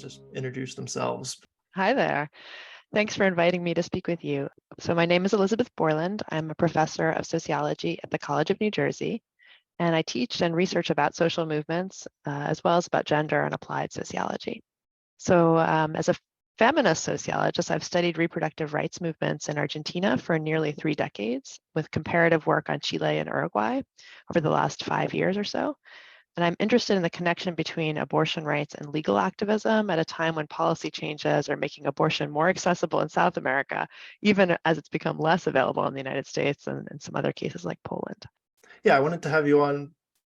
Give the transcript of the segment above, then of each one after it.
guests just introduce themselves. Hi there. Thanks for inviting me to speak with you. So my name is Elizabeth Borland. I'm a professor of sociology at the College of New Jersey, and I teach and research about social movements, as well as about gender and applied sociology. So as a feminist sociologist, I've studied reproductive rights movements in Argentina for nearly 3 decades, with comparative work on Chile and Uruguay over the last 5 years or so. And I'm interested in the connection between abortion rights and legal activism at a time when policy changes are making abortion more accessible in South America, even as it's become less available in the United States and in some other cases like Poland. Yeah, I wanted to have you on.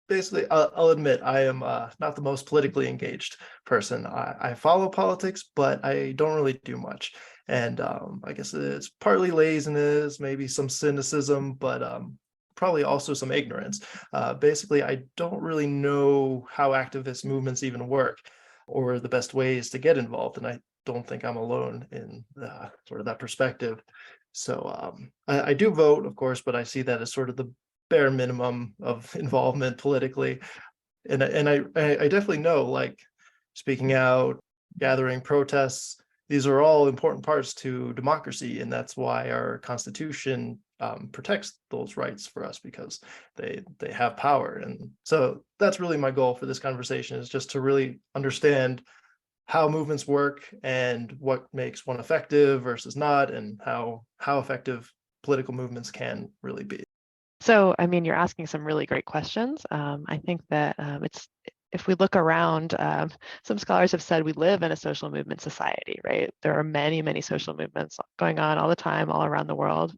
Basically, I'll admit I am not the most politically engaged person. I follow politics, but I don't really do much. And I guess it's partly laziness, maybe some cynicism, but probably also some ignorance. Basically, I don't really know how activist movements even work or the best ways to get involved. And I don't think I'm alone in sort of that perspective. So I do vote, of course, but I see that as sort of the bare minimum of involvement politically. And I definitely know, like, speaking out, gathering protests, these are all important parts to democracy, and that's why our Constitution protects those rights for us, because they have power. And so that's really my goal for this conversation, is just to really understand how movements work and what makes one effective versus not, and how effective political movements can really be. So, I mean, you're asking some really great questions. I think that if we look around, some scholars have said we live in a social movement society, right? There are many, many social movements going on all the time, all around the world.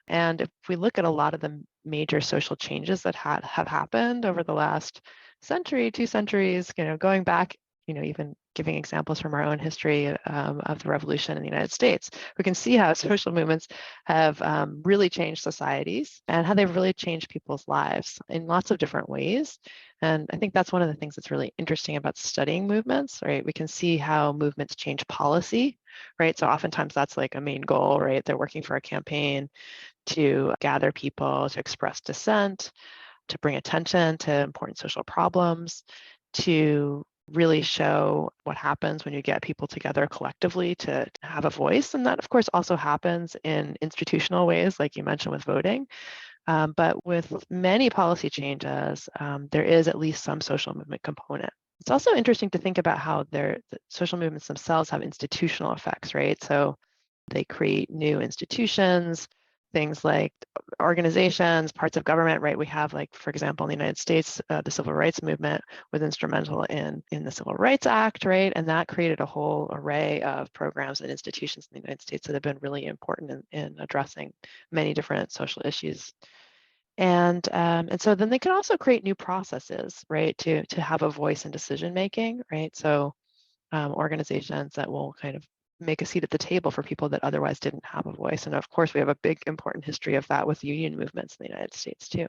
And if we look at a lot of the major social changes that have happened over the last century, 2 centuries, going back, even giving examples from our own history of the revolution in the United States, we can see how social movements have really changed societies and how they've really changed people's lives in lots of different ways. And I think that's one of the things that's really interesting about studying movements, right? We can see how movements change policy, right? So oftentimes that's like a main goal, right? They're working for a campaign to gather people, to express dissent, to bring attention to important social problems, to really show what happens when you get people together collectively to have a voice. And that, of course, also happens in institutional ways, like you mentioned with voting. But with many policy changes, there is at least some social movement component. It's also interesting to think about how the social movements themselves have institutional effects, right? So they create new institutions, things like organizations, parts of government, right? We have, like, for example, in the United States, the civil rights movement was instrumental in the Civil Rights Act, right? And that created a whole array of programs and institutions in the United States that have been really important in addressing many different social issues. And so then they can also create new processes, right, to have a voice in decision making, right? So organizations that will kind of make a seat at the table for people that otherwise didn't have a voice. And of course, we have a big, important history of that with union movements in the United States too.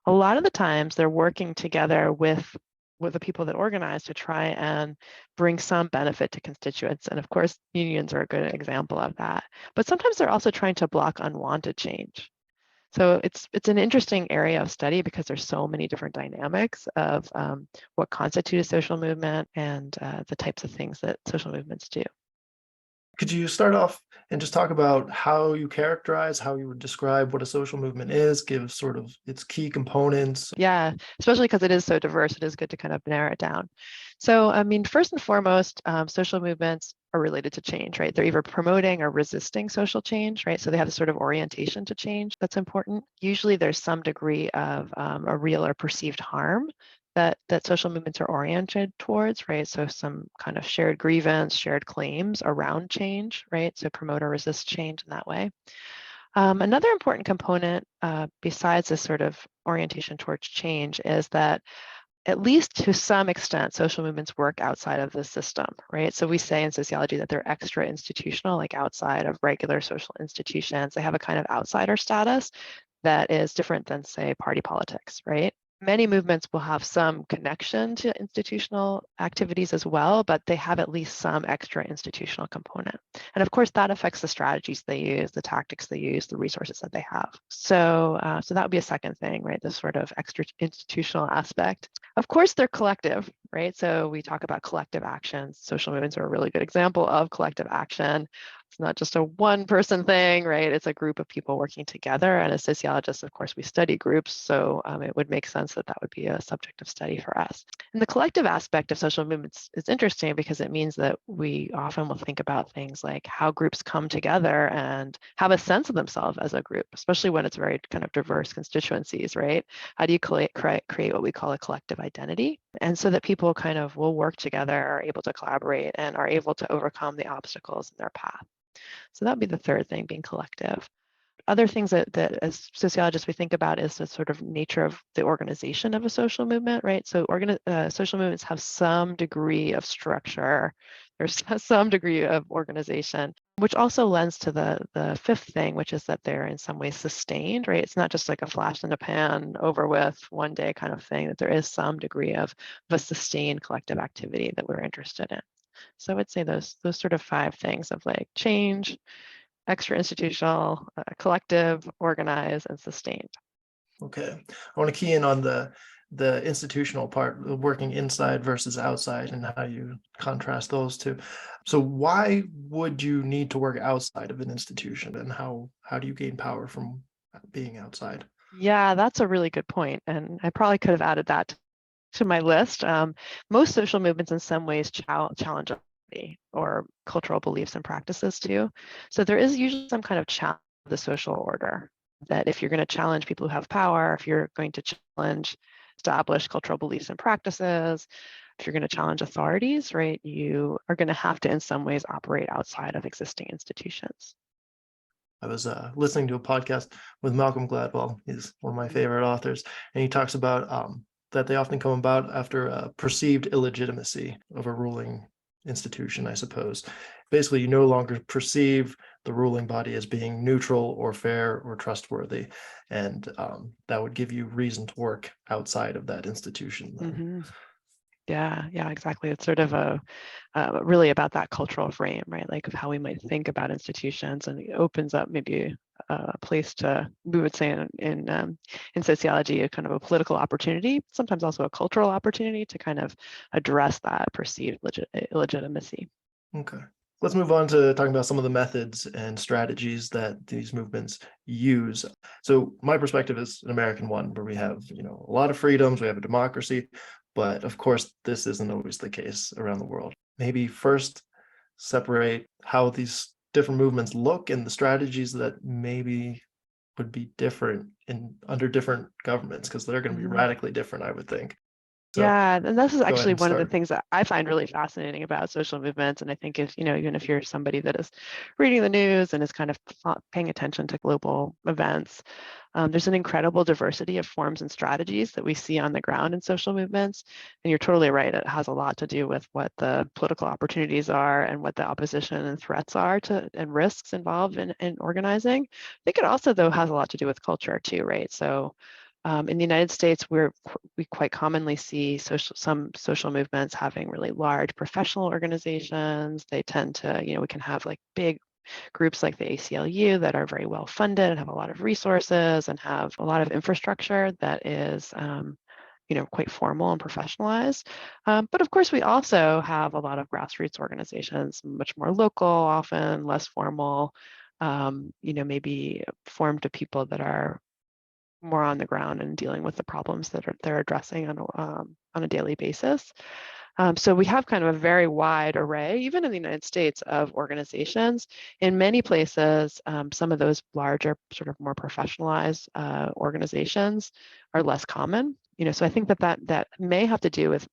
A lot of the times they're working together with the people that organize to try and bring some benefit to constituents. And of course, unions are a good example of that. But sometimes they're also trying to block unwanted change. So it's an interesting area of study because there's so many different dynamics of what constitutes a social movement and the types of things that social movements do. Could you start off and just talk about how you characterize, how you would describe what a social movement is, give sort of its key components? Yeah, especially because it is so diverse, it is good to kind of narrow it down. So, I mean, first and foremost, social movements are related to change, right? They're either promoting or resisting social change, right? So they have a sort of orientation to change that's important. Usually there's some degree of a real or perceived harm that social movements are oriented towards, right? So some kind of shared grievance, shared claims around change, right? So promote or resist change in that way. Another important component besides this sort of orientation towards change is that at least to some extent, social movements work outside of the system, right? So we say in sociology that they're extra institutional, like outside of regular social institutions. They have a kind of outsider status that is different than, say, party politics, right? Many movements will have some connection to institutional activities as well, but they have at least some extra institutional component. And of course, that affects the strategies they use, the tactics they use, the resources that they have. So that would be a second thing, right? This sort of extra institutional aspect. Of course, they're collective, right? So we talk about collective actions. Social movements are a really good example of collective action. It's not just a one person thing, right? It's a group of people working together. And as sociologists, of course, we study groups. So it would make sense that that would be a subject of study for us. And the collective aspect of social movements is interesting because it means that we often will think about things like how groups come together and have a sense of themselves as a group, especially when it's very kind of diverse constituencies, right? How do you create what we call a collective identity? And so that people kind of will work together, are able to collaborate, and are able to overcome the obstacles in their path. So that'd be the third thing, being collective. Other things that as sociologists we think about is the sort of nature of the organization of a social movement, right? So social movements have some degree of structure. There's some degree of organization, which also lends to the fifth thing, which is that they're in some ways sustained, right? It's not just like a flash in the pan, over with, one day kind of thing, that there is some degree of a sustained collective activity that we're interested in. So I would say those sort of five things of like change, extra institutional, collective, organize, and sustained. Okay, I want to key in on the institutional part, the working inside versus outside, and how you contrast those two. So why would you need to work outside of an institution, and how do you gain power from being outside? Yeah, that's a really good point. And I probably could have added that to my list. Most social movements in some ways challenge authority or cultural beliefs and practices too. So there is usually some kind of challenge of the social order, that if you're going to challenge people who have power, if you're going to challenge established cultural beliefs and practices, if you're going to challenge authorities, right, you are going to have to in some ways operate outside of existing institutions. I was listening to a podcast with Malcolm Gladwell. He's one of my favorite authors, and he talks about that they often come about after a perceived illegitimacy of a ruling institution, I suppose. Basically, you no longer perceive the ruling body as being neutral or fair or trustworthy, and that would give you reason to work outside of that institution then. Mm-hmm. Yeah, exactly. It's sort of really about that cultural frame, right? Like of how we might think about institutions, and it opens up maybe a place to, we would say in sociology, a kind of a political opportunity, sometimes also a cultural opportunity to kind of address that perceived illegitimacy. Okay. Let's move on to talking about some of the methods and strategies that these movements use. So my perspective is an American one, where we have, a lot of freedoms, we have a democracy, but of course, this isn't always the case around the world. Maybe first separate how these different movements look and the strategies that maybe would be different in under different governments, because they're going to be Mhm. radically different, I would think. So Yeah, and this is go ahead actually and one of the start. things that I find really fascinating about social movements. And I think if, even if you're somebody that is reading the news and is kind of paying attention to global events, there's an incredible diversity of forms and strategies that we see on the ground in social movements. And you're totally right. It has a lot to do with what the political opportunities are and what the opposition and threats are and risks involved in organizing. I think it also, though, has a lot to do with culture too, right? So in the United States, we quite commonly see some social movements having really large professional organizations. They tend to, we can have like big groups like the ACLU that are very well funded and have a lot of resources and have a lot of infrastructure that is, quite formal and professionalized. But of course, we also have a lot of grassroots organizations, much more local, often less formal, maybe formed of people that are more on the ground and dealing with the problems that they're addressing on a daily basis. So we have kind of a very wide array, even in the United States, of organizations. In many places, some of those larger, sort of more professionalized organizations are less common. So I think that may have to do with,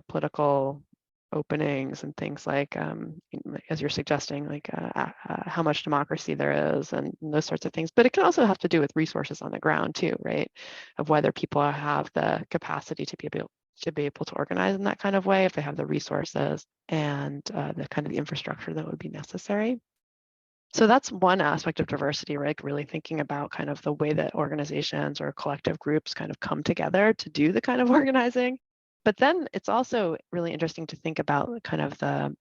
political openings and things like, as you're suggesting, like how much democracy there is and those sorts of things. But it can also have to do with resources on the ground too, right? Of whether people have the capacity to be able to organize in that kind of way, if they have the resources and the kind of the infrastructure that would be necessary. So that's one aspect of diversity, right? Really thinking about kind of the way that organizations or collective groups kind of come together to do the kind of organizing. But then it's also really interesting to think about kind of the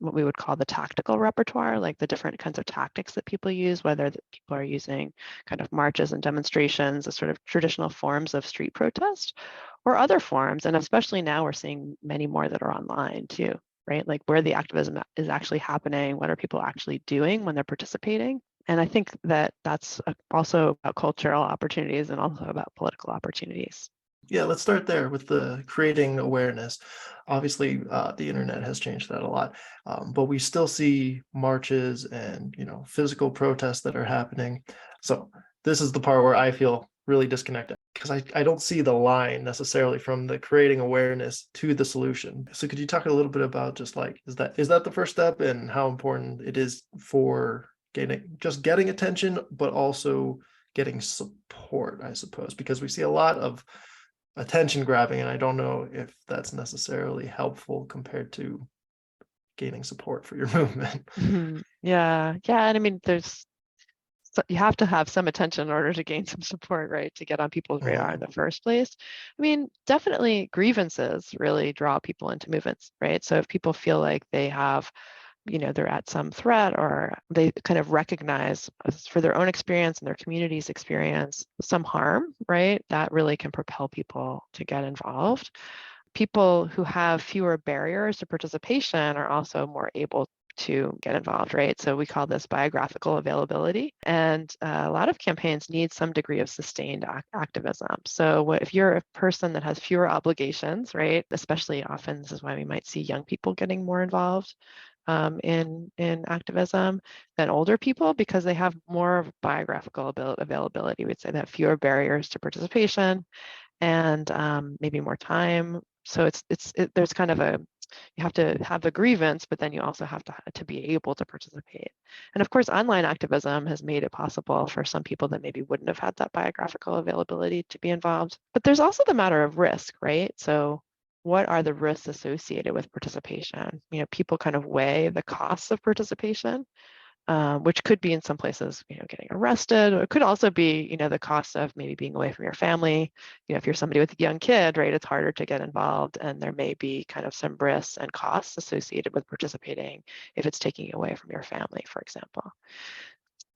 what we would call the tactical repertoire, like the different kinds of tactics that people use, whether people are using kind of marches and demonstrations as sort of traditional forms of street protest or other forms. And especially now we're seeing many more that are online too, right? Like where the activism is actually happening, what are people actually doing when they're participating? And I think that that's also about cultural opportunities and also about political opportunities. Yeah, let's start there with the creating awareness. Obviously, the internet has changed that a lot, but we still see marches and physical protests that are happening. So this is the part where I feel really disconnected because I don't see the line necessarily from the creating awareness to the solution. So could you talk a little bit about just like is that the first step and how important it is for getting attention, but also getting support, I suppose, because we see a lot of attention grabbing, and I don't know if that's necessarily helpful compared to gaining support for your movement. Yeah, yeah, and I mean, you have to have some attention in order to gain some support, right? To get on people's radar in Mhm. the first place. I mean, definitely grievances really draw people into movements, right? So if people feel like they have, they're at some threat or they kind of recognize for their own experience and their community's experience some harm, right? That really can propel people to get involved. People who have fewer barriers to participation are also more able to get involved, right? So we call this biographical availability. And a lot of campaigns need some degree of sustained activism. So if you're a person that has fewer obligations, right, especially often this is why we might see young people getting more involved in activism than older people because they have more biographical availability. We'd say they have fewer barriers to participation and maybe more time. So there's kind of you have to have the grievance, but then you also have to be able to participate. And of course, online activism has made it possible for some people that maybe wouldn't have had that biographical availability to be involved. But there's also the matter of risk, right? So what are the risks associated with participation? People kind of weigh the costs of participation, which could be in some places, getting arrested, or it could also be, the cost of maybe being away from your family. If you're somebody with a young kid, right, it's harder to get involved, and there may be kind of some risks and costs associated with participating if it's taking you away from your family, for example.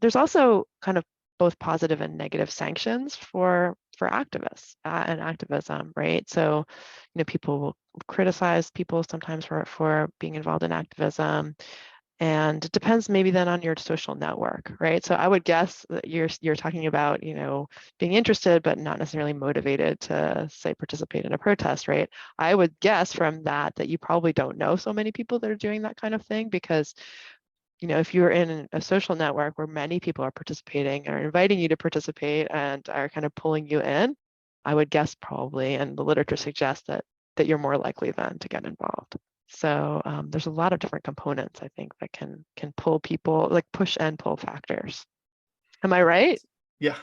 There's also kind of both positive and negative sanctions for activists and activism, right? So, people will criticize people sometimes for being involved in activism. And it depends maybe then on your social network, right? So I would guess that you're talking about, being interested but not necessarily motivated to say participate in a protest, right? I would guess from that you probably don't know so many people that are doing that kind of thing because, if you're in a social network where many people are participating or inviting you to participate and are kind of pulling you in, I would guess probably, and the literature suggests that you're more likely then to get involved. So there's a lot of different components I think that can pull people, like push and pull factors. Am I right? Yeah,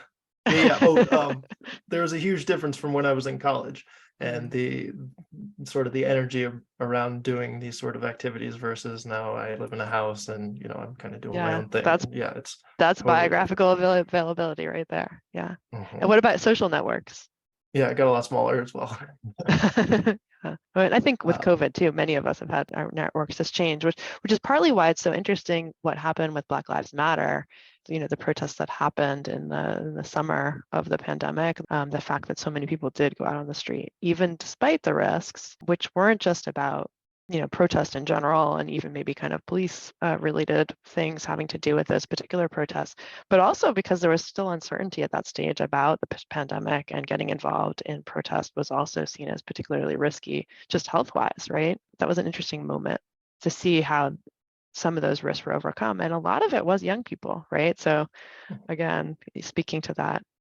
yeah. Oh, there was a huge difference from when I was in college and Mm, the sort of the energy around doing these sort of activities versus now I live in a house and I'm kind of doing my yeah, own thing. that's And yeah, it's that's totally different. biographical availability right there. Yeah. And Mhm. what about social networks? Yeah, it got a lot smaller as well. Yeah. But I think with Uh, COVID too, many of us have had our networks just change, which is partly why it's so interesting what happened with Black Lives Matter. The protests that happened in the summer of the pandemic, the fact that so many people did go out on the street, even despite the risks, which weren't just about protest in general and even maybe kind of police related things having to do with those particular protests, but also because there was still uncertainty at that stage about the pandemic and getting involved in protest was also seen as particularly risky, just health wise, right? That was an interesting moment to see how some of those risks were overcome. And a lot of it was young people, right? So again, speaking to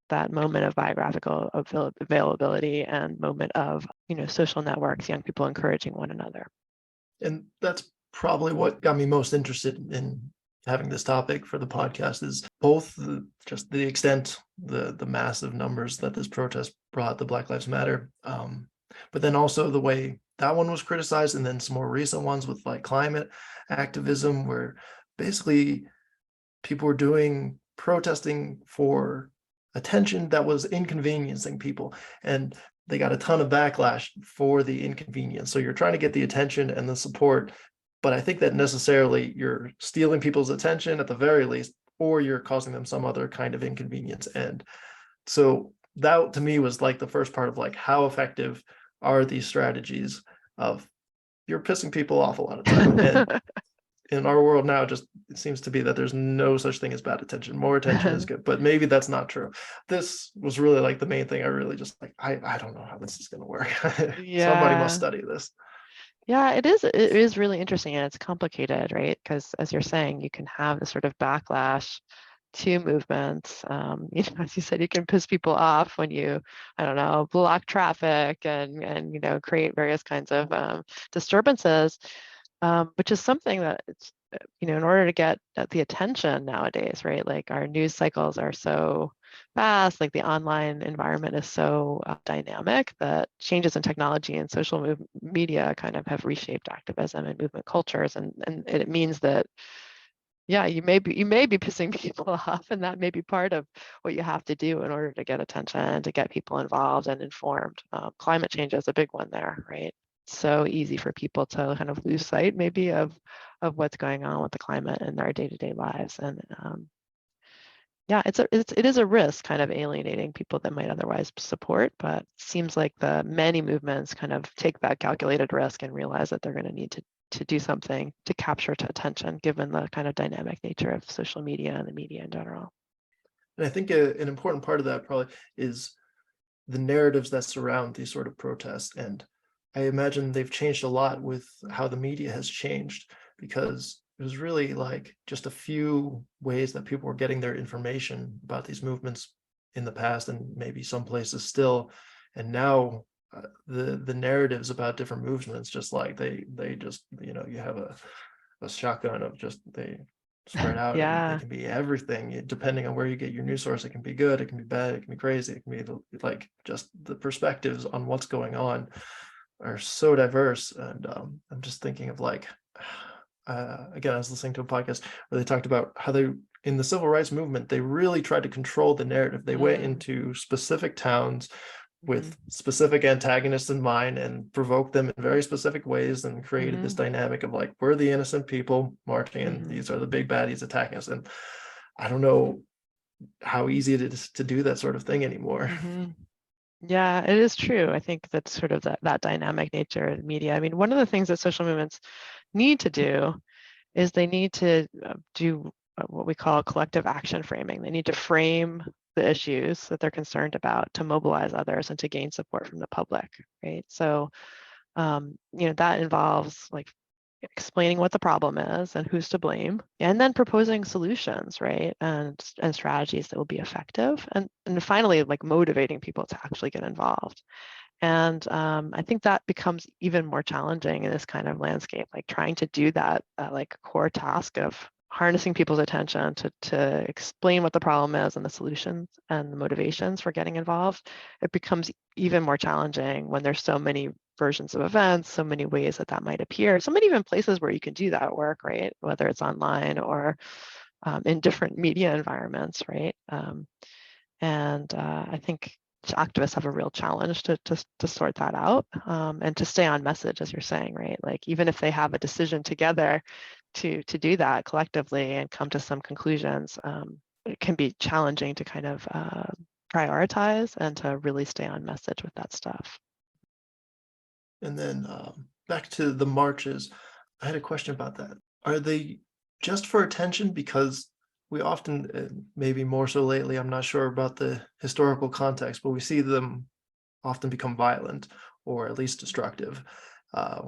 that moment of biographical availability and moment of social networks, young people encouraging one another. and that's probably what got me most interested in having this topic for the podcast is both just the extent, the massive numbers that this protest brought, the Black Lives Matter, but then also the way that one was criticized, and then some more recent ones with like climate activism, where basically people were doing protesting for attention that was inconveniencing people, and they got a ton of backlash for the inconvenience. So you're trying to get the attention and the support, but I think that necessarily you're stealing people's attention at the very least, or you're causing them some other kind of inconvenience. And so that to me was like the first part of like, how effective are these strategies of, you're pissing people off a lot of time. And in our world now, just it seems to be that there's no such thing as bad attention. More attention is good, but maybe that's not true. This was really like the main thing. I really just like, I don't know how this is going to work. Somebody must Yeah. study this. Yeah, it is really interesting, and it's complicated, right? Because as you're saying, you can have this sort of backlash to movements. As you said, you can piss people off when you, I don't know, block traffic and create various kinds of disturbances, which is something that it's, in order to get the attention nowadays, right? Like our news cycles are so fast, like the online environment is so dynamic that changes in technology and social media kind of have reshaped activism and movement cultures, and it means that yeah, you may be pissing people off, and that may be part of what you have to do in order to get attention, to get people involved and informed. Climate change is a big one there, right? So easy for people to kind of lose sight maybe of what's going on with the climate in their day-to-day lives. And yeah, it is a risk kind of alienating people that might otherwise support, but it seems like the many movements kind of take that calculated risk and realize that they're going to need to do something to capture attention, given the kind of dynamic nature of social media and the media in general. And I think an important part of that probably is the narratives that surround these sort of protests. And I imagine they've changed a lot with how the media has changed, because it was really like just a few ways that people were getting their information about these movements in the past, and maybe some places still. And now the narratives about different movements, just like they just, you have a shotgun of just, they spread out, and they Yeah. can be everything depending on where you get your news source. It can be good, it can be bad, it can be crazy, it can be like, just the perspectives on what's going on are so diverse. And I'm just thinking of like, again, I was listening to a podcast where they talked about how they, in the civil rights movement, they really tried to control the narrative. They went into specific towns with specific antagonists in mind and provoked them in very specific ways, and created this dynamic of like, we're the innocent people marching and these are the big baddies attacking us. And I don't know how easy it is to do that sort of thing anymore. Yeah, it is true. I think that's sort of that dynamic nature of the media. I mean, one of the things that social movements need to do is they need to do what we call collective action framing. They need to frame the issues that they're concerned about to mobilize others and to gain support from the public, right? So, that involves like explaining what the problem is and who's to blame, and then proposing solutions, right? And strategies that will be effective. And finally, like motivating people to actually get involved. And I think that becomes even more challenging in this kind of landscape, like trying to do that like core task of harnessing people's attention to explain what the problem is and the solutions and the motivations for getting involved. It becomes even more challenging when there's so many versions of events, so many ways that might appear, so many even places where you can do that work, right? Whether it's online or in different media environments, right? And I think activists have a real challenge to sort that out and to stay on message, as you're saying, right? Like even if they have a decision together to do that collectively and come to some conclusions, it can be challenging to kind of prioritize and to really stay on message with that stuff. And then back to the marches, I had a question about that. Are they just for attention? Because we often, maybe more so lately, I'm not sure about the historical context, but we see them often become violent, or at least destructive, uh,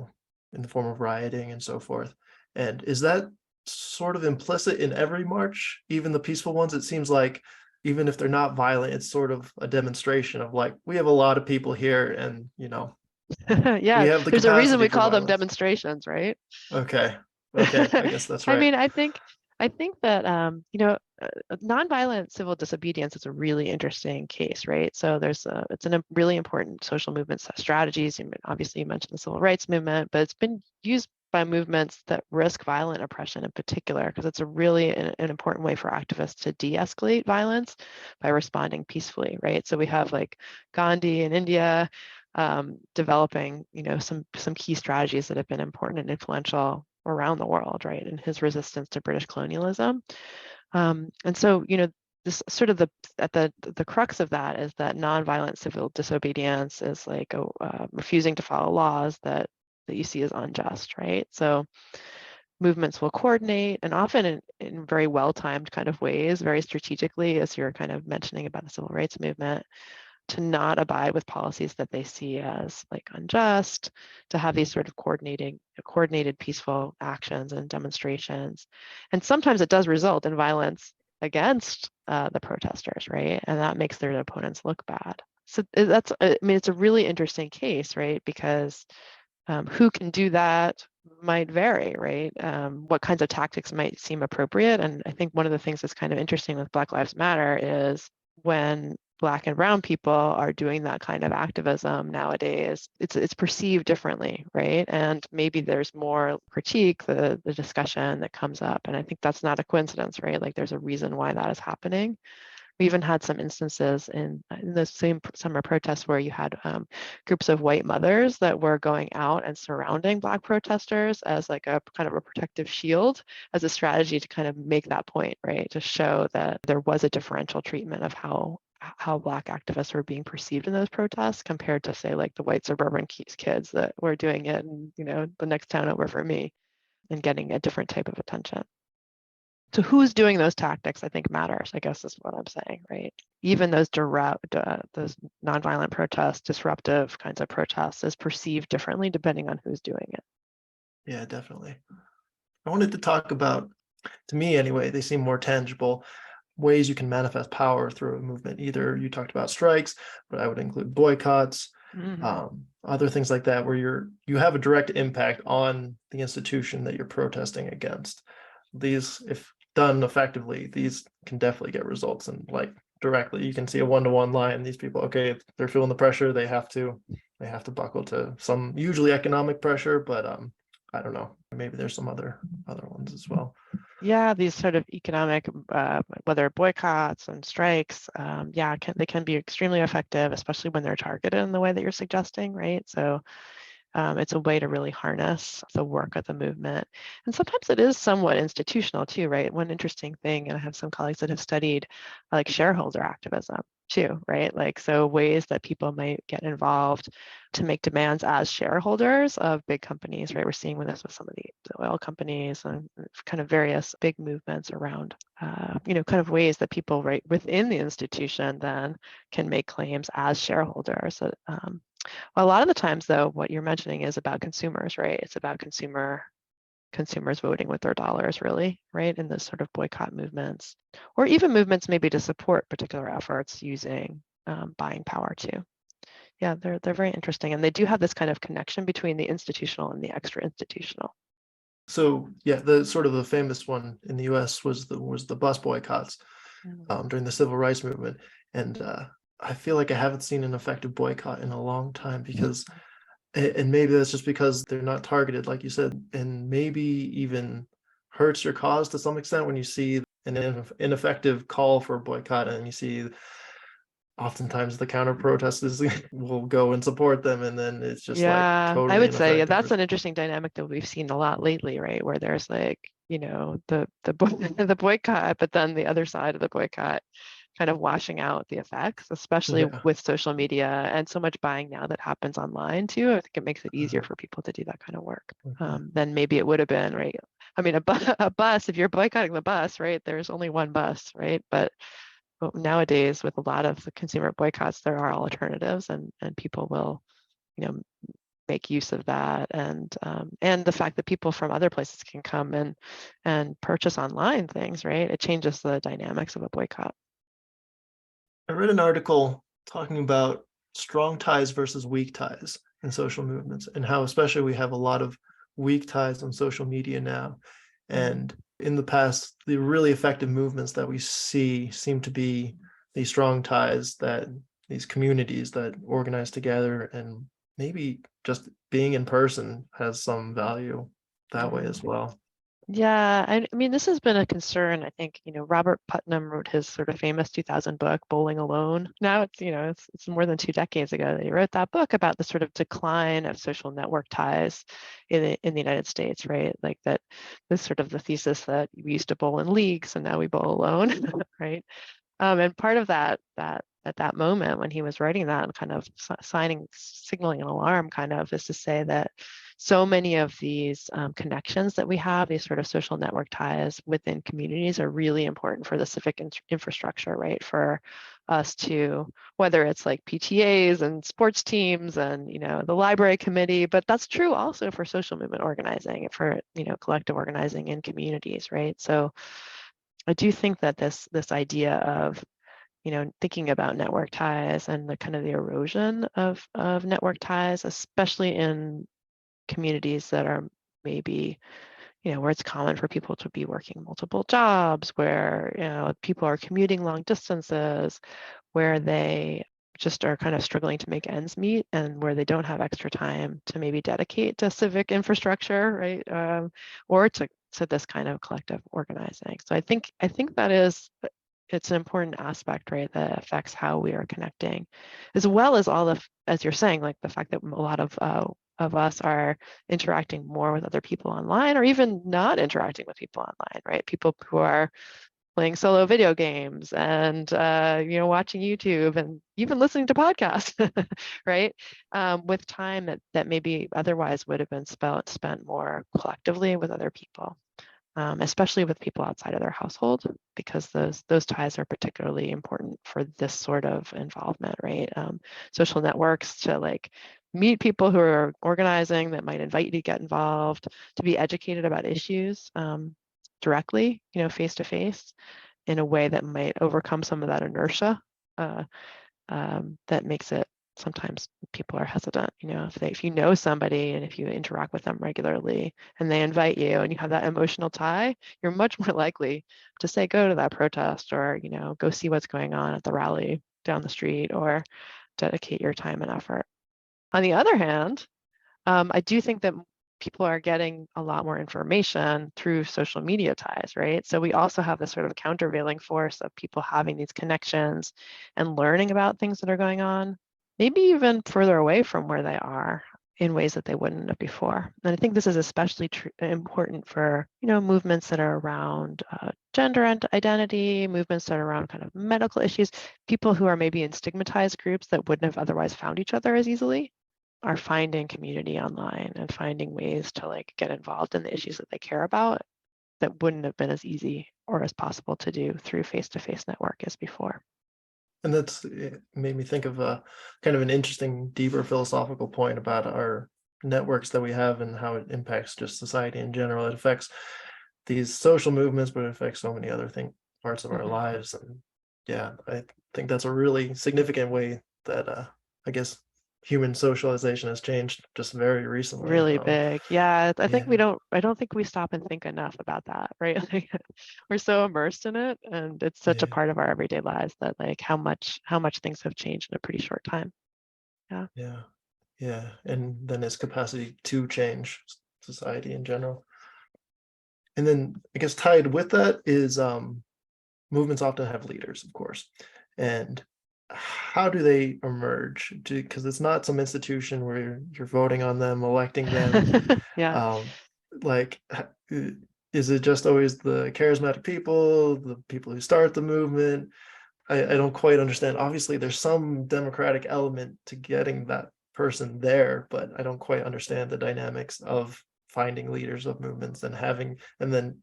in the form of rioting and so forth. And is that sort of implicit in every march, even the peaceful ones? It seems like even if they're not violent, it's sort of a demonstration of like, we have a lot of people here, and we Yeah, have the there's a reason capacity we for call them violence. demonstrations, right? Okay. Okay. I guess that's I right. mean, I think that nonviolent civil disobedience is a really interesting case, right? So it's a really important social movement strategies. Obviously, you mentioned the civil rights movement, but it's been used by movements that risk violent oppression in particular, because it's a really an important way for activists to de-escalate violence by responding peacefully, right? So we have like Gandhi in India developing, some key strategies that have been important and influential around the world, right? In his resistance to British colonialism. And so, this sort of the crux of that is that nonviolent civil disobedience is like refusing to follow laws that you see as unjust, right? So movements will coordinate, and often in very well-timed kind of ways, very strategically, as you're kind of mentioning about the civil rights movement, to not abide with policies that they see as like unjust, to have these sort of coordinated peaceful actions and demonstrations. And sometimes it does result in violence against the protesters, right? And that makes their opponents look bad. So it's a really interesting case, right? Because who can do that might vary, right? What kinds of tactics might seem appropriate. And I think one of the things that's kind of interesting with Black Lives Matter is when Black and brown people are doing that kind of activism nowadays, it's perceived differently, right? And maybe there's more critique, the discussion that comes up. And I think that's not a coincidence, right? Like there's a reason why that is happening. We even had some instances in the same summer protests where you had groups of white mothers that were going out and surrounding Black protesters as like a kind of a protective shield, as a strategy to kind of make that point, right? To show that there was a differential treatment of how Black activists were being perceived in those protests compared to, say, like the white suburban kids that were doing it in, the next town over for me, and getting a different type of attention. So who's doing those tactics, I think, matters, I guess is what I'm saying, right? Even those those nonviolent protests, disruptive kinds of protests is perceived differently depending on who's doing it. Yeah, definitely. I wanted to talk about, to me anyway, they seem more tangible ways you can manifest power through a movement. Either you talked about strikes, but I would include boycotts, other things like that, where you have a direct impact on the institution that you're protesting against. These, if done effectively, these can definitely get results, and like directly you can see a one-to-one line. These people, okay, they're feeling the pressure, they have to buckle to some usually economic pressure, but I don't know, maybe there's some other ones as well. Yeah, these sort of economic, whether boycotts and strikes, they can be extremely effective, especially when they're targeted in the way that you're suggesting, right? So it's a way to really harness the work of the movement. And sometimes it is somewhat institutional too, right? One interesting thing, and I have some colleagues that have studied like shareholder activism too, right? Like, so ways that people might get involved to make demands as shareholders of big companies, right? We're seeing this with some of the oil companies and kind of various big movements around, kind of ways that people right within the institution then can make claims as shareholders. So, a lot of the times, though, what you're mentioning is about consumers, right? It's about consumers voting with their dollars, really, right? In those sort of boycott movements, or even movements maybe to support particular efforts using buying power too. Yeah, they're very interesting, and they do have this kind of connection between the institutional and the extra institutional. So yeah, the sort of the famous one in the U.S. was the bus boycotts during the civil rights movement, and I feel like I haven't seen an effective boycott in a long time, because, and maybe that's just because they're not targeted, like you said, and maybe even hurts your cause to some extent when you see an ineffective call for a boycott, and you see oftentimes the counter protesters will go and support them, and then it's just like Yeah, I totally would say that's ineffective. an interesting dynamic that we've seen a lot lately, right? Where there's like, the boycott, but then the other side of the boycott kind of washing out the effects, especially Yeah. with social media and so much buying now that happens online too. I think it makes it easier for people to do that kind of work than maybe it would have been, right? I mean, a bus, if you're boycotting the bus, right, there's only one bus, right? But nowadays, with a lot of the consumer boycotts, there are alternatives, and people will, make use of that, and the fact that people from other places can come and purchase online things, right? It changes the dynamics of a boycott. I read an article talking about strong ties versus weak ties in social movements, and how especially we have a lot of weak ties on social media now. And in the past, the really effective movements that we see seem to be these strong ties, that these communities that organize together, and maybe just being in person has some value. that way as well. Yeah, I mean, this has been a concern. I think, Robert Putnam wrote his sort of famous 2000 book, Bowling Alone. Now it's more than 2 decades ago that he wrote that book about the sort of decline of social network ties in the United States, right? Like that, this sort of the thesis that we used to bowl in leagues and now we bowl alone, right? And part of that at that moment when he was writing that and kind of signaling an alarm kind of is to say that so many of these connections that we have, these sort of social network ties within communities are really important for the civic infrastructure, right? For us to, whether it's like PTAs and sports teams and, the library committee, but that's true also for social movement organizing, for, collective organizing in communities, right? So I do think that this idea of thinking about network ties and the kind of the erosion of network ties, especially in communities that are maybe where it's common for people to be working multiple jobs, where people are commuting long distances, where they just are kind of struggling to make ends meet, and where they don't have extra time to maybe dedicate to civic infrastructure, right? Or to this kind of collective organizing. So I think that it's an important aspect, right, that affects how we are connecting, as well as all of, as you're saying, like the fact that a lot of us are interacting more with other people online, or even not interacting with people online, right? People who are playing solo video games and watching YouTube and even listening to podcasts, right? With time that maybe otherwise would have been spent more collectively with other people. Especially with people outside of their household, because those ties are particularly important for this sort of involvement, right? Social networks to like meet people who are organizing, that might invite you to get involved, to be educated about issues directly, face to face, in a way that might overcome some of that inertia uh, that makes it, sometimes people are hesitant, if you know somebody and if you interact with them regularly and they invite you and you have that emotional tie, you're much more likely to say go to that protest, or go see what's going on at the rally down the street, or dedicate your time and effort. On the other hand, I do think that people are getting a lot more information through social media ties, right? So we also have this sort of countervailing force of people having these connections and learning about things that are going on, maybe even further away from where they are, in ways that they wouldn't have before. And I think this is especially important for, movements that are around gender identity, movements that are around kind of medical issues, people who are maybe in stigmatized groups that wouldn't have otherwise found each other as easily, are finding community online and finding ways to like get involved in the issues that they care about, that wouldn't have been as easy or as possible to do through face-to-face network as before. And it made me think of a kind of an interesting, deeper philosophical point about our networks that we have and how it impacts just society in general. It affects these social movements, but it affects so many other parts of our lives. And yeah, I think that's a really significant way that I guess human socialization has changed just very recently. Really big. Yeah, I think Yeah, I don't think we stop and think enough about that, right? Like, we're so immersed in it, and it's such a yeah, part of our everyday lives, that like how much things have changed in a pretty short time. Yeah. yeah, yeah. And then its capacity to change society in general. And then I guess tied with that is movements often have leaders, of course. And how do they emerge? Because it's not some institution where you're voting on them, electing them. Yeah. Um, like, is it just always the charismatic people, the people who start the movement? I don't quite understand. Obviously, there's some democratic element to getting that person there, but I don't quite understand the dynamics of finding leaders of movements and then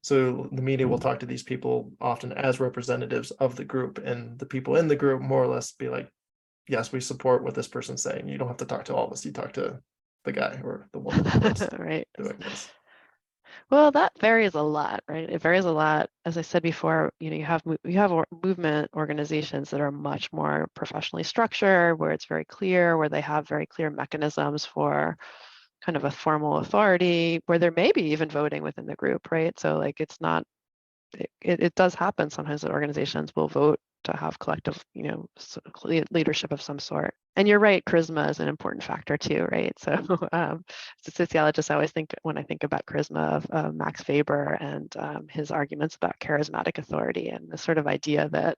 so the media will talk to these people often as representatives of the group, and the people in the group more or less be like, yes, we support what this person's saying. You don't have to talk to all of us. You talk to the guy or the woman that's Right. doing this. Well, that varies a lot, right? It varies a lot. As I said before, you have movement organizations that are much more professionally structured, where it's very clear, where they have very clear mechanisms for kind of a formal authority, where there may be even voting within the group, right? So like it's not, it does happen sometimes that organizations will vote to have collective, leadership of some sort. And you're right, charisma is an important factor too, right? So as a sociologist, I always think, when I think about charisma, of Max Weber and his arguments about charismatic authority, and the sort of idea that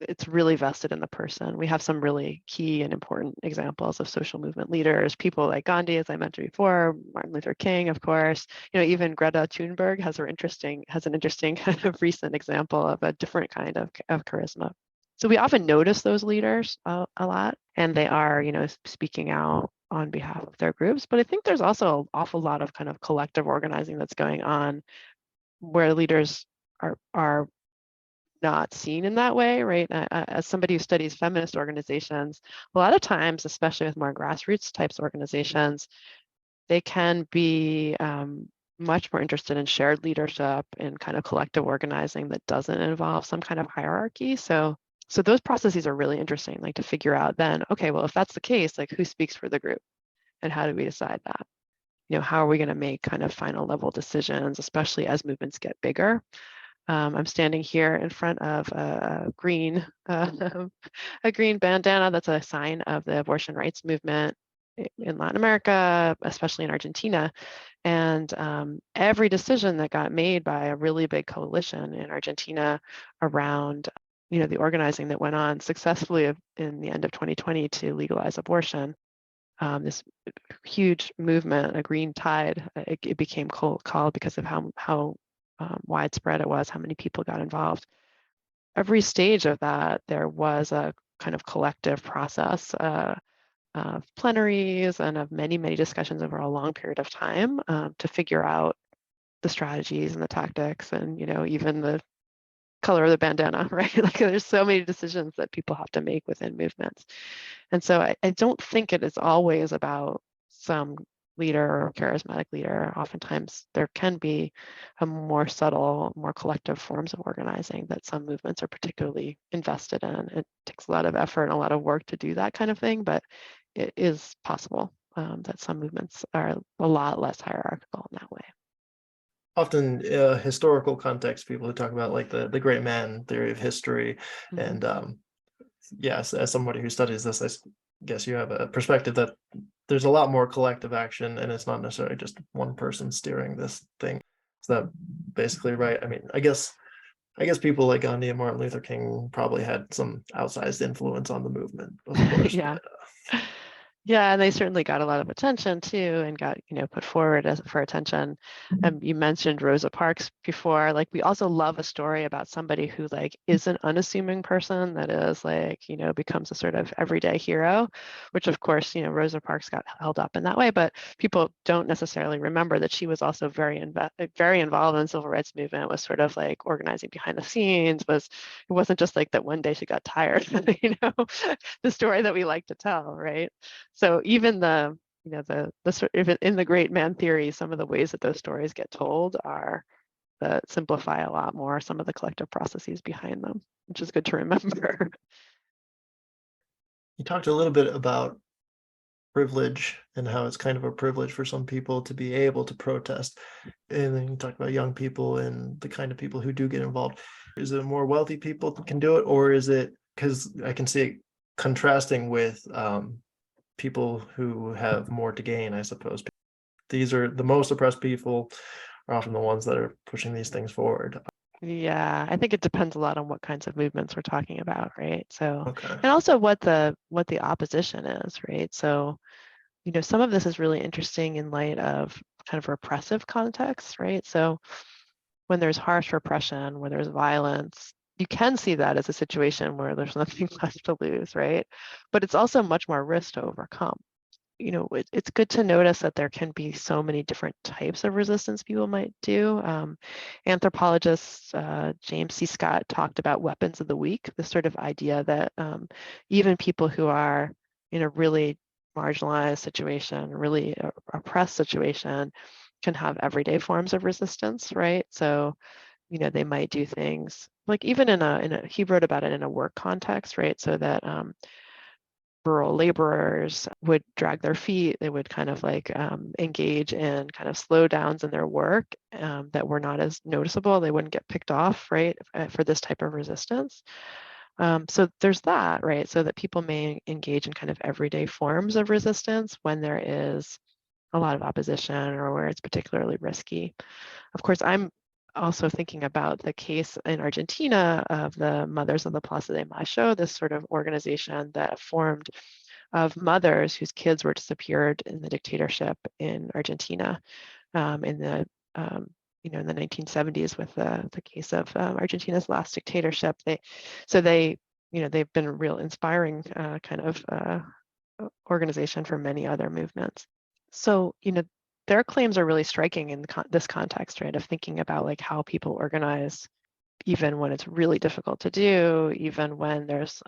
it's really vested in the person. We have some really key and important examples of social movement leaders, people like Gandhi, as I mentioned before, Martin Luther King, of course. Even Greta Thunberg has an interesting kind of recent example of a different kind of charisma. So we often notice those leaders a lot, and they are, speaking out on behalf of their groups. But I think there's also an awful lot of kind of collective organizing that's going on, where leaders are not seen in that way, right? As somebody who studies feminist organizations, a lot of times, especially with more grassroots types of organizations, they can be much more interested in shared leadership and kind of collective organizing that doesn't involve some kind of hierarchy. So those processes are really interesting, like to figure out then, okay, well, if that's the case, like who speaks for the group and how do we decide that? How are we going to make kind of final level decisions, especially as movements get bigger? I'm standing here in front of a green bandana. That's a sign of the abortion rights movement in Latin America, especially in Argentina. And every decision that got made by a really big coalition in Argentina around, the organizing that went on successfully in the end of 2020 to legalize abortion, this huge movement, a green tide, it became called because of how widespread it was, how many people got involved. Every stage of that, there was a kind of collective process of plenaries and of many, many discussions over a long period of time to figure out the strategies and the tactics and, even the color of the bandana, right? Like there's so many decisions that people have to make within movements. And so I don't think it is always about some leader or charismatic leader. Oftentimes there can be a more subtle, more collective forms of organizing that some movements are particularly invested in. It takes a lot of effort and a lot of work to do that kind of thing, but it is possible that some movements are a lot less hierarchical in that way. Often historical context, people who talk about like the great man theory of history. Mm-hmm. And yes, as somebody who studies this, I guess you have a perspective that there's a lot more collective action, and it's not necessarily just one person steering this thing. Is that basically right? I mean, I guess people like Gandhi and Martin Luther King probably had some outsized influence on the movement, of course. Yeah. But, Yeah, and they certainly got a lot of attention too, and got put forward for attention. You mentioned Rosa Parks before. Like we also love a story about somebody who like is an unassuming person that is like becomes a sort of everyday hero, which of course Rosa Parks got held up in that way, but people don't necessarily remember that she was also very involved in the civil rights movement. Was sort of like organizing behind the scenes. It wasn't just like that one day she got tired. The story that we like to tell, right? So even the sort of in the great man theory, some of the ways that those stories get told are that simplify a lot more some of the collective processes behind them, which is good to remember. you talked a little bit about privilege and how it's kind of a privilege for some people to be able to protest. And then you talk about young people and the kind of people who do get involved. Is it more wealthy people that can do it, or is it, because I can see it contrasting with people who have more to gain, I suppose. These are the most oppressed people are often the ones that are pushing these things forward. Yeah, I think it depends a lot on what kinds of movements we're talking about, right? So, Okay. and also what the opposition is, right? So, some of this is really interesting in light of kind of repressive contexts, right? So when there's harsh repression, where there's violence, you can see that as a situation where there's nothing left to lose, right? But it's also much more risk to overcome. It's good to notice that there can be so many different types of resistance people might do. Anthropologist James C. Scott talked about weapons of the weak, this sort of idea that even people who are in a really marginalized situation, really oppressed situation, can have everyday forms of resistance, right? So, they might do things like even he wrote about it in a work context, right? So that rural laborers would drag their feet. They would kind of like engage in kind of slowdowns in their work that were not as noticeable. They wouldn't get picked off, right, for this type of resistance. So there's that, right? So that people may engage in kind of everyday forms of resistance when there is a lot of opposition or where it's particularly risky. Of course, I'm also thinking about the case in Argentina of the Mothers of the Plaza de Mayo, this sort of organization that formed of mothers whose kids were disappeared in the dictatorship in Argentina in the in the 1970s with the case of Argentina's last dictatorship. They've been a real inspiring kind of organization for many other movements. So, their claims are really striking in this context, right, of thinking about like how people organize, even when it's really difficult to do, even when there's,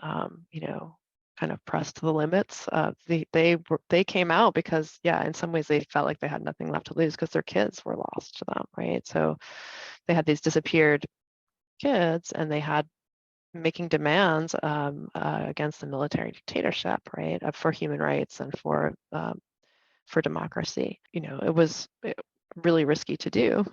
kind of pressed to the limits. They came out because, yeah, in some ways they felt like they had nothing left to lose because their kids were lost to them, right? So they had these disappeared kids, and they had making demands against the military dictatorship, right, for human rights and for democracy. It was really risky to do,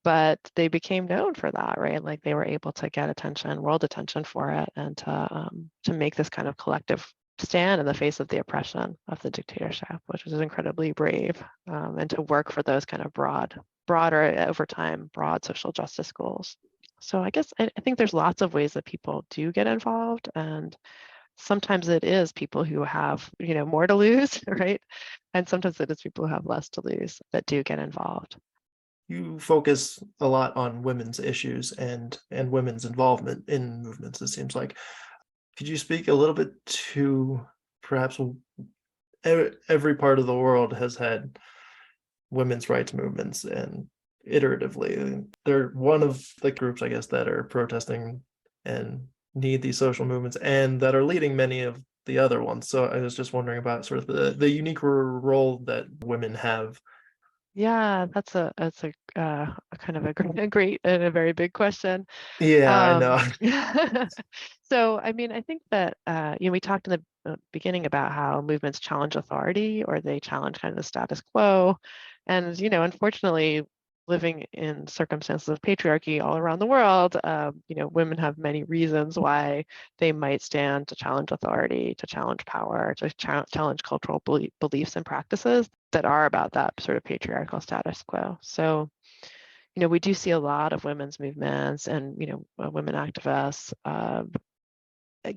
but they became known for that, right? Like they were able to get attention, world attention for it, and to make this kind of collective stand in the face of the oppression of the dictatorship, which was incredibly brave, and to work for those kind of broader over time, broad social justice goals. So I guess I think there's lots of ways that people do get involved, and sometimes it is people who have, more to lose, right? And sometimes it is people who have less to lose that do get involved. You focus a lot on women's issues and women's involvement in movements, it seems like. Could you speak a little bit to perhaps every part of the world has had women's rights movements, and iteratively they're one of the groups, I guess, that are protesting and need these social movements and that are leading many of the other ones. So I was just wondering about sort of the unique role that women have. Yeah, that's a kind of a great and a very big question. Yeah, I know. So, I mean, I think that, we talked in the beginning about how movements challenge authority, or they challenge kind of the status quo. And, unfortunately, living in circumstances of patriarchy all around the world, women have many reasons why they might stand to challenge authority, to challenge power, to challenge cultural beliefs and practices that are about that sort of patriarchal status quo. So, we do see a lot of women's movements and, women activists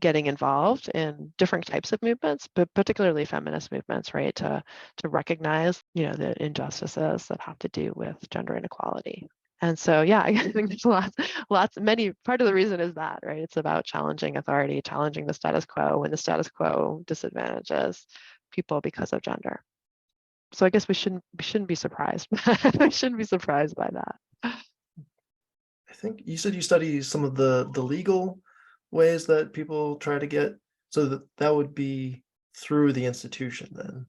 getting involved in different types of movements, but particularly feminist movements, right? To recognize, the injustices that have to do with gender inequality. And so, yeah, I think there's many, part of the reason is that, right? It's about challenging authority, challenging the status quo when the status quo disadvantages people because of gender. So I guess we shouldn't be surprised. We shouldn't be surprised by that. I think you said you study some of the legal ways that people try to get, so that would be through the institution then.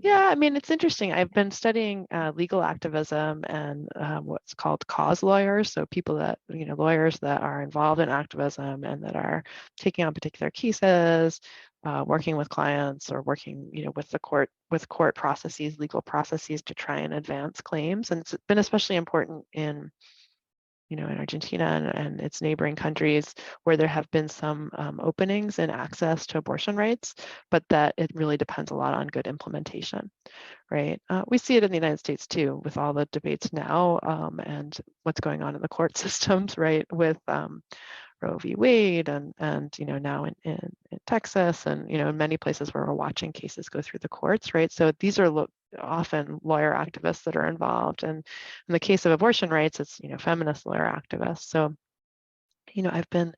Yeah, I mean, it's interesting. I've been studying legal activism and what's called cause lawyers. So people that, lawyers that are involved in activism and that are taking on particular cases, working with clients or working, with court processes, legal processes to try and advance claims. And it's been especially important in Argentina and its neighboring countries where there have been some openings in access to abortion rights, but that it really depends a lot on good implementation, right? We see it in the United States too, with all the debates now and what's going on in the court systems, right? With Roe v. Wade and now in Texas and in many places where we're watching cases go through the courts, right? So these are often lawyer activists that are involved, and in the case of abortion rights, it's feminist lawyer activists. So I've been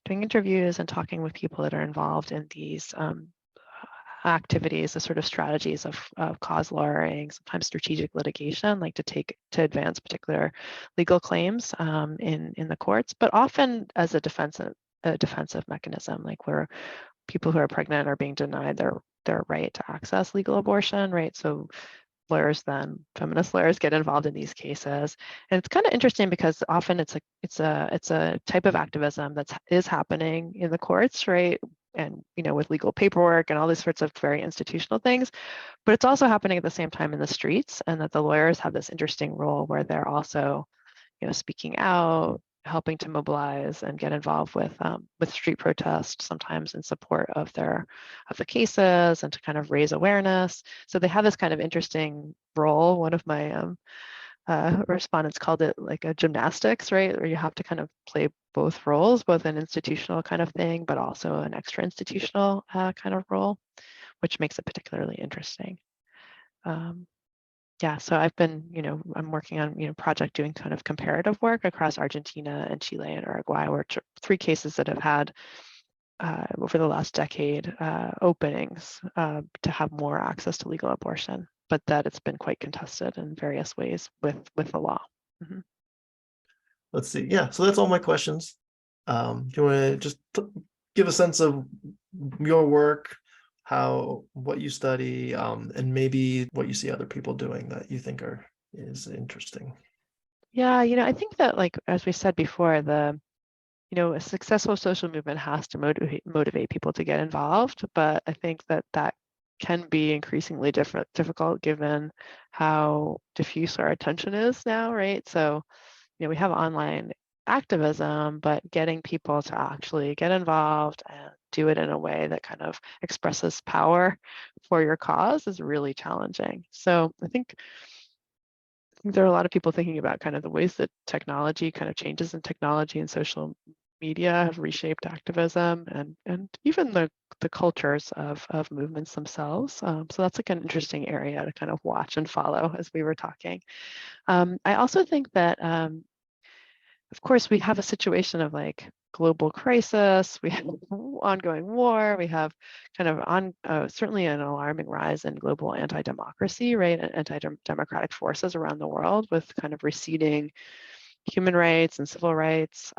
doing interviews and talking with people that are involved in these activities, the sort of strategies of cause lawyering, sometimes strategic litigation, like to advance particular legal claims in the courts, but often as a defensive mechanism, like where people who are pregnant are being denied their right to access legal abortion, right? So feminist lawyers get involved in these cases. And it's kind of interesting because often it's a type of activism that is happening in the courts, right? And with legal paperwork and all these sorts of very institutional things, but it's also happening at the same time in the streets, and that the lawyers have this interesting role where they're also speaking out, helping to mobilize and get involved with street protests, sometimes in support of the cases and to kind of raise awareness. So they have this kind of interesting role. One of my respondents called it like a gymnastics, right? Where you have to kind of play both roles, both an institutional kind of thing, but also an extra institutional kind of role, which makes it particularly interesting. Yeah, so I've been, I'm working on, project doing kind of comparative work across Argentina and Chile and Uruguay, which are 3 cases that have had over the last decade openings to have more access to legal abortion, but that it's been quite contested in various ways with the law. Mm-hmm. Let's see. Yeah, so that's all my questions. Do you want to just give a sense of your work, what you study, and maybe what you see other people doing that you think is interesting? Yeah, I think that, like, as we said before, a successful social movement has to motivate people to get involved, but I think that can be increasingly difficult given how diffuse our attention is now, right? So, we have online activism, but getting people to actually get involved and do it in a way that kind of expresses power for your cause is really challenging. So I think there are a lot of people thinking about kind of the ways that technology, kind of changes in technology and social media have reshaped activism and even the cultures of movements themselves. So that's like an interesting area to kind of watch and follow as we were talking. I also think that of course, we have a situation of like global crisis, we have ongoing war, we have kind of certainly an alarming rise in global anti-democracy, right? And anti-democratic forces around the world with kind of receding human rights and civil rights.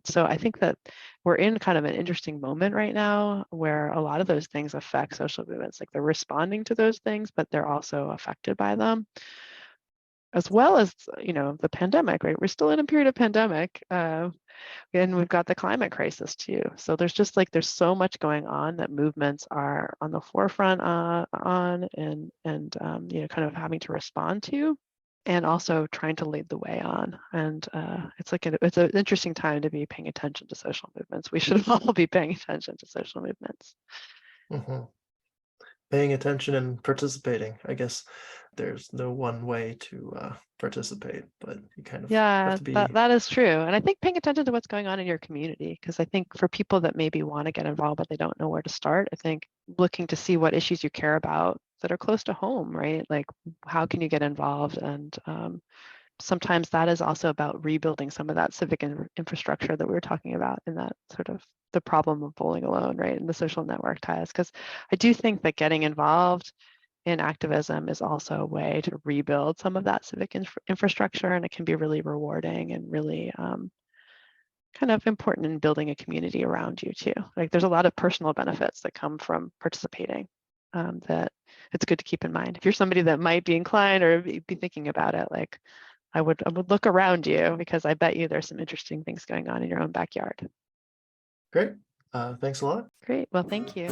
So I think that we're in kind of an interesting moment right now where a lot of those things affect social movements. Like they're responding to those things, but they're also affected by them, as well as the pandemic, right? We're still in a period of pandemic, and we've got the climate crisis too. So there's so much going on that movements are on the forefront on, and kind of having to respond to, and also trying to lead the way on. And it's an interesting time to be paying attention to social movements. We should all be paying attention to social movements. Mm-hmm. Paying attention and participating. I guess there's no one way to participate, but you kind of have Yeah, to be. that is true. And I think paying attention to what's going on in your community, because I think for people that maybe want to get involved, but they don't know where to start, I think looking to see what issues you care about that are close to home, right? Like how can you get involved? And sometimes that is also about rebuilding some of that civic infrastructure that we were talking about in that sort of the problem of bowling alone, right? And the social network ties. Because I do think that getting involved in activism is also a way to rebuild some of that civic infrastructure, and it can be really rewarding and really kind of important in building a community around you too. Like there's a lot of personal benefits that come from participating that it's good to keep in mind. If you're somebody that might be inclined or be thinking about it, like I would look around you, because I bet you there's some interesting things going on in your own backyard. Great. Thanks a lot. Great. Well, thank you.